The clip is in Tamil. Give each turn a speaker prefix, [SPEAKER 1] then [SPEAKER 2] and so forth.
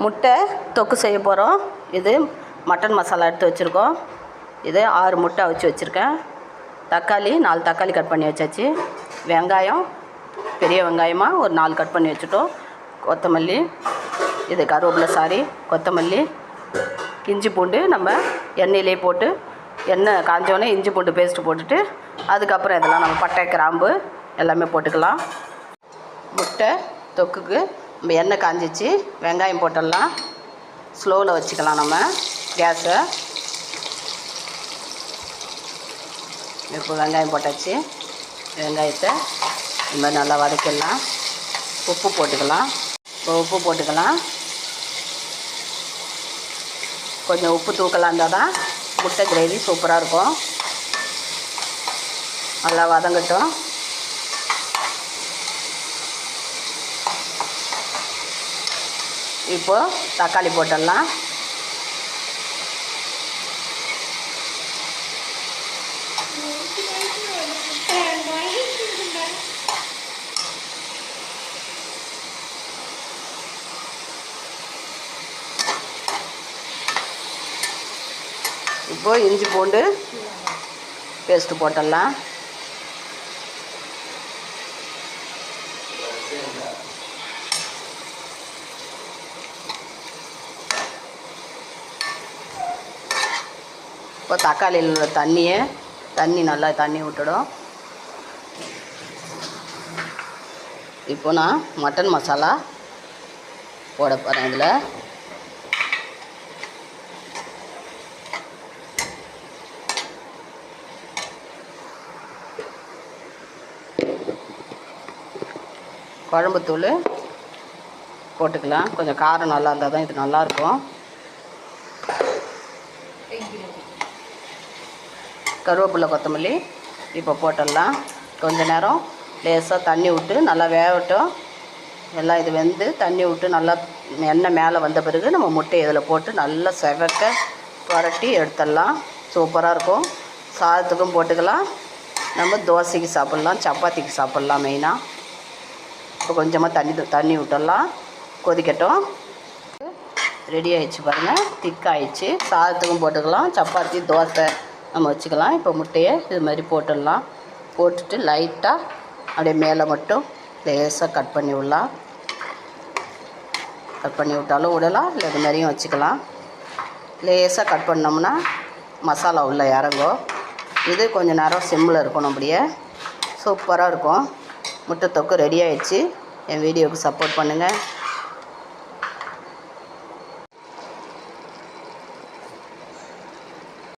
[SPEAKER 1] முட்டை தொக்கு செய்ய போகிறோம். இது மட்டன் மசாலா எடுத்து வச்சுருக்கோம். இது 6 முட்டை அவிச்சு வச்சுருக்கேன். தக்காளி 4 தக்காளி கட் பண்ணி வச்சாச்சு. வெங்காயம் பெரிய வெங்காயமாக ஒரு 4 கட் பண்ணி வச்சுட்டோம். கொத்தமல்லி, இது கருவேப்பிலை, கொத்தமல்லி, இஞ்சி பூண்டு நம்ம எண்ணெயிலே போட்டு எண்ணெய் காஞ்சோடனே இஞ்சி பூண்டு பேஸ்ட்டு போட்டுட்டு அதுக்கப்புறம் இதெல்லாம் நம்ம பட்டை கிராம்பு எல்லாமே போட்டுக்கலாம். முட்டை தொக்குக்கு நம்ம எண்ணெய் காஞ்சிச்சு. வெங்காயம் போட்டுடலாம். ஸ்லோவில் வச்சுக்கலாம் நம்ம கேஸை. இப்போ வெங்காயம் போட்டாச்சு. வெங்காயத்தை இந்த மாதிரி நல்லா வதக்கிடலாம். உப்பு போட்டுக்கலாம். இப்போ உப்பு போட்டுக்கலாம். கொஞ்சம் உப்பு தூக்கலாம் இருந்தால் தான் முட்டை கிரேவி சூப்பராக இருக்கும். நல்லா வதங்கட்டும். இப்போது தக்காளி போட்டுடலாம். இப்போது இஞ்சி பூண்டு பேஸ்ட்டு போட்டுடலாம். இப்போ தக்காளியில் உள்ள தண்ணி நல்லா தண்ணி விட்டுடும். இப்போ நான் மட்டன் மசாலா போட போகிறேன். இதில் குழம்புத்தூள் போட்டுக்கலாம். கொஞ்சம் காரம் நல்லா இருந்தால் தான் இது நல்லாயிருக்கும். கருவேப்பிலை, கொத்தமல்லி இப்போ போட்டுடலாம். கொஞ்ச நேரம் லேசாக தண்ணி விட்டு நல்லா வேகட்டும். எல்லாம் இது வெந்து தண்ணி விட்டு நல்லா எண்ணெய் மேலே வந்த பிறகு நம்ம முட்டையை இதில் போட்டு நல்லா செவக்க புரட்டி எடுத்துடலாம். சூப்பராக இருக்கும். சாதத்துக்கும் போட்டுக்கலாம். நம்ம தோசைக்கு சாப்பிட்லாம், சப்பாத்திக்கு சாப்பிட்லாம். மெயினாக இப்போ கொஞ்சமாக தண்ணி விட்டுடலாம். கொதிக்கட்டும். ரெடி ஆகிடுச்சு பாருங்கள். திக்காகிடுச்சு. சாதத்துக்கும் போட்டுக்கலாம், சப்பாத்தி தோசை நம்ம வச்சுக்கலாம். இப்போ முட்டையை இது மாதிரி போட்டுடலாம். போட்டுட்டு லைட்டாக அப்படியே மேலே மட்டும் லேசாக கட் பண்ணி விடலாம். கட் பண்ணி விட்டாலும் விடலாம், இல்லை இது மாதிரியும் வச்சுக்கலாம். லேசாக கட் பண்ணோம்னா மசாலா உள்ளே இறங்கும். இது கொஞ்சம் நேரம் சிம்மில் இருக்கணும். அப்படியே சூப்பராக இருக்கும். முட்டை தொக்கு ரெடி ஆகிடுச்சு. என் வீடியோவுக்கு சப்போர்ட் பண்ணுங்கள்.